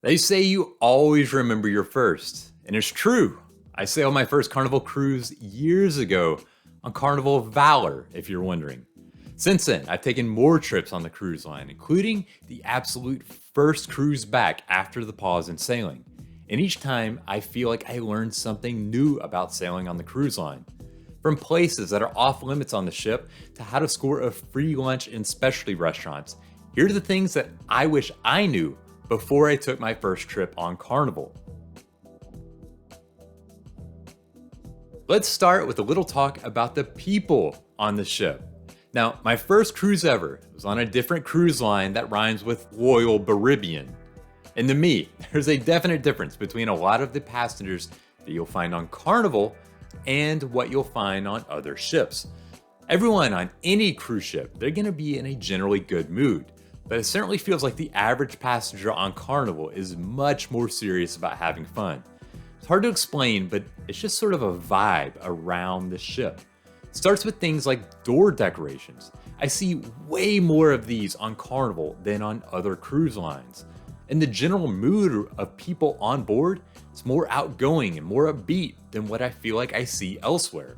They say you always remember your first, and it's true. I sailed my first Carnival cruise years ago on Carnival Valor, if you're wondering. Since then, I've taken more trips on the cruise line, including the absolute first cruise back after the pause in sailing. And each time, I feel like I learned something new about sailing on the cruise line. From places that are off limits on the ship to how to score a free lunch in specialty restaurants, here are the things that I wish I knew before I took my first trip on Carnival. Let's start with a little talk about the people on the ship. Now, my first cruise ever was on a different cruise line that rhymes with Royal Caribbean. And to me, there's a definite difference between a lot of the passengers that you'll find on Carnival and what you'll find on other ships. Everyone on any cruise ship, they're going to be in a generally good mood. But it certainly feels like the average passenger on Carnival is much more serious about having fun. It's hard to explain, but it's just sort of a vibe around the ship. It starts with things like door decorations. I see way more of these on Carnival than on other cruise lines. And the general mood of people on board is more outgoing and more upbeat than what I feel like I see elsewhere.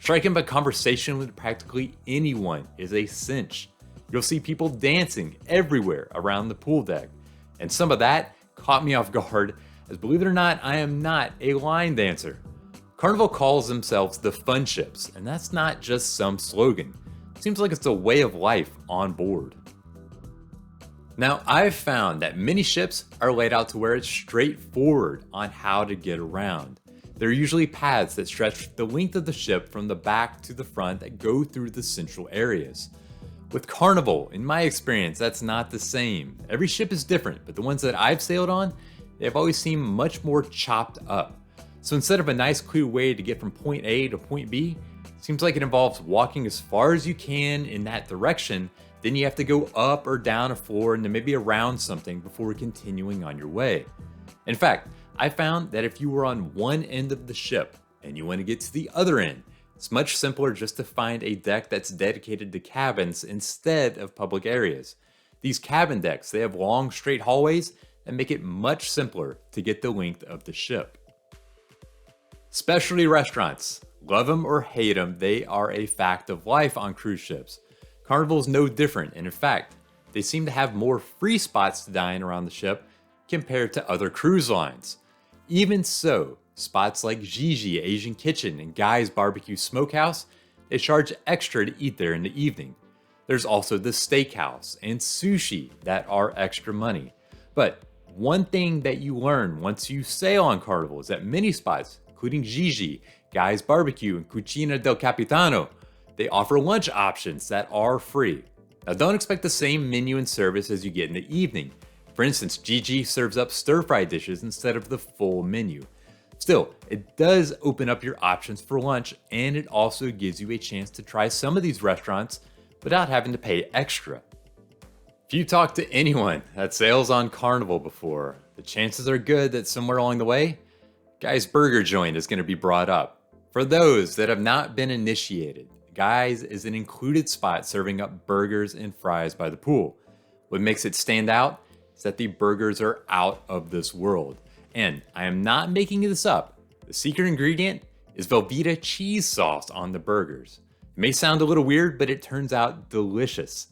Striking up a conversation with practically anyone is a cinch. You'll see people dancing everywhere around the pool deck. And some of that caught me off guard, as believe it or not, I am not a line dancer. Carnival calls themselves the Fun Ships, and that's not just some slogan. It seems like it's a way of life on board. Now, I've found that many ships are laid out to where it's straightforward on how to get around. There are usually paths that stretch the length of the ship from the back to the front that go through the central areas. With Carnival, in my experience, that's not the same. Every ship is different, but the ones that I've sailed on, they've always seemed much more chopped up. So instead of a nice clear way to get from point A to point B, it seems like it involves walking as far as you can in that direction, then you have to go up or down a floor and then maybe around something before continuing on your way. In fact, I found that if you were on one end of the ship and you want to get to the other end, it's much simpler just to find a deck that's dedicated to cabins instead of public areas. These cabin decks, they have long straight hallways and make it much simpler to get the length of the ship. Specialty restaurants, love them or hate them, they are a fact of life on cruise ships. Carnival is no different, and in fact, they seem to have more free spots to dine around the ship compared to other cruise lines. Even so, spots like Gigi Asian Kitchen and Guy's Barbecue Smokehouse, they charge extra to eat there in the evening. There's also the Steakhouse and Sushi that are extra money. But one thing that you learn once you sail on Carnival is that many spots, including Gigi, Guy's Barbecue, and Cucina del Capitano, they offer lunch options that are free. Now don't expect the same menu and service as you get in the evening. For instance, Gigi serves up stir-fry dishes instead of the full menu. Still, it does open up your options for lunch, and it also gives you a chance to try some of these restaurants without having to pay extra. If you talk to anyone that sails on Carnival before, the chances are good that somewhere along the way, Guy's Burger Joint is going to be brought up. For those that have not been initiated, Guy's is an included spot serving up burgers and fries by the pool. What makes it stand out is that the burgers are out of this world. And I am not making this up. The secret ingredient is Velveeta cheese sauce on the burgers. It may sound a little weird, but it turns out delicious.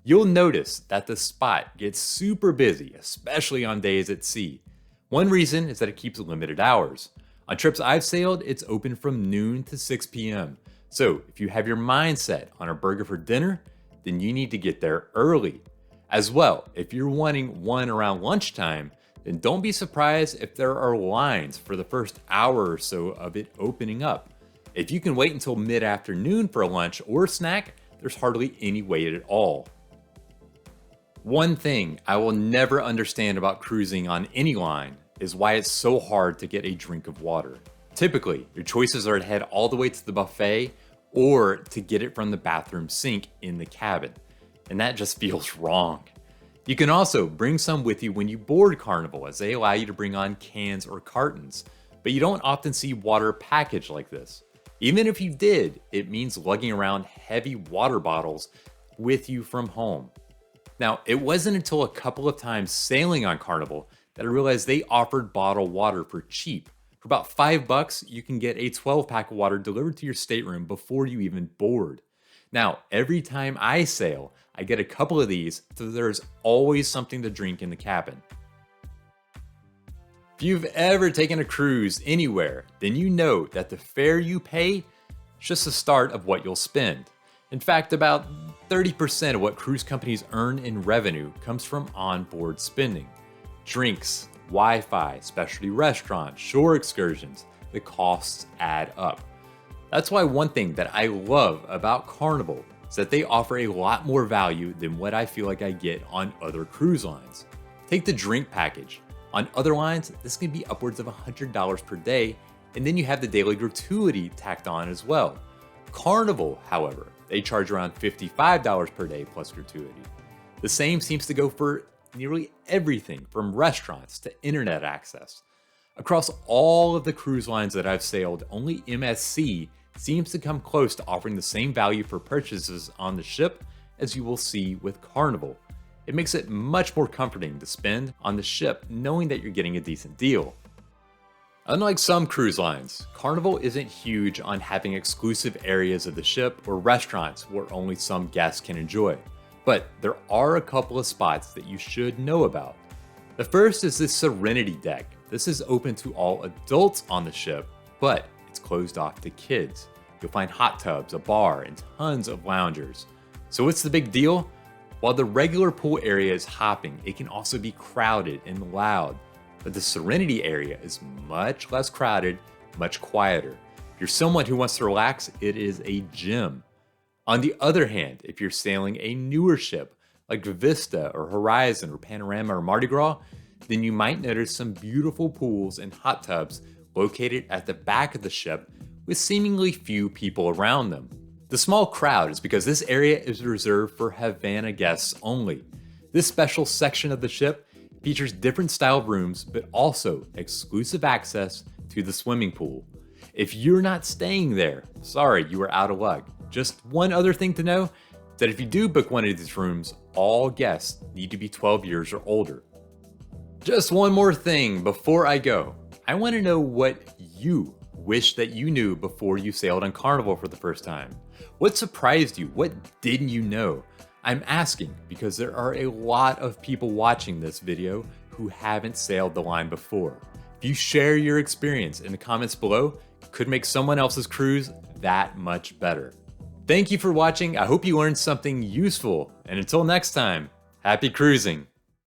You'll notice that the spot gets super busy, especially on days at sea. One reason is that it keeps limited hours. On trips I've sailed, it's open from noon to 6 p.m. So if you have your mind set on a burger for dinner, then you need to get there early. As well, if you're wanting one around lunchtime, then don't be surprised if there are lines for the first hour or so of it opening up. If you can wait until mid-afternoon for a lunch or snack, there's hardly any wait at all. One thing I will never understand about cruising on any line is why it's so hard to get a drink of water. Typically, your choices are to head all the way to the buffet or to get it from the bathroom sink in the cabin, and that just feels wrong. You can also bring some with you when you board Carnival, as they allow you to bring on cans or cartons, but you don't often see water packaged like this. Even if you did, it means lugging around heavy water bottles with you from home. Now, it wasn't until a couple of times sailing on Carnival that I realized they offered bottled water for cheap. For about $5, you can get a 12-pack of water delivered to your stateroom before you even board. Now, every time I sail, I get a couple of these, so there's always something to drink in the cabin. If you've ever taken a cruise anywhere, then you know that the fare you pay is just the start of what you'll spend. In fact, about 30% of what cruise companies earn in revenue comes from onboard spending. Drinks, Wi-Fi, specialty restaurants, shore excursions, the costs add up. That's why one thing that I love about Carnival is that they offer a lot more value than what I feel like I get on other cruise lines. Take the drink package. On other lines, this can be upwards of $100 per day, and then you have the daily gratuity tacked on as well. Carnival, however, they charge around $55 per day plus gratuity. The same seems to go for nearly everything from restaurants to internet access. Across all of the cruise lines that I've sailed, only MSC seems to come close to offering the same value for purchases on the ship as you will see with Carnival. It makes it much more comforting to spend on the ship knowing that you're getting a decent deal. Unlike some cruise lines, Carnival isn't huge on having exclusive areas of the ship or restaurants where only some guests can enjoy. But there are a couple of spots that you should know about. The first is the Serenity Deck. This is open to all adults on the ship, but it's closed off to kids. You'll find hot tubs, a bar, and tons of loungers. So what's the big deal? While the regular pool area is hopping, it can also be crowded and loud. But the Serenity area is much less crowded, much quieter. If you're someone who wants to relax, it is a gym. On the other hand, if you're sailing a newer ship like Vista or Horizon or Panorama or Mardi Gras, then you might notice some beautiful pools and hot tubs located at the back of the ship with seemingly few people around them. The small crowd is because this area is reserved for Havana guests only. This special section of the ship features different style rooms, but also exclusive access to the swimming pool. If you're not staying there, sorry, you are out of luck. Just one other thing to know, that if you do book one of these rooms, all guests need to be 12 years or older. Just one more thing before I go. I want to know what you wish that you knew before you sailed on Carnival for the first time. What surprised you? What didn't you know? I'm asking because there are a lot of people watching this video who haven't sailed the line before. If you share your experience in the comments below, it could make someone else's cruise that much better. Thank you for watching. I hope you learned something useful. And until next time, happy cruising.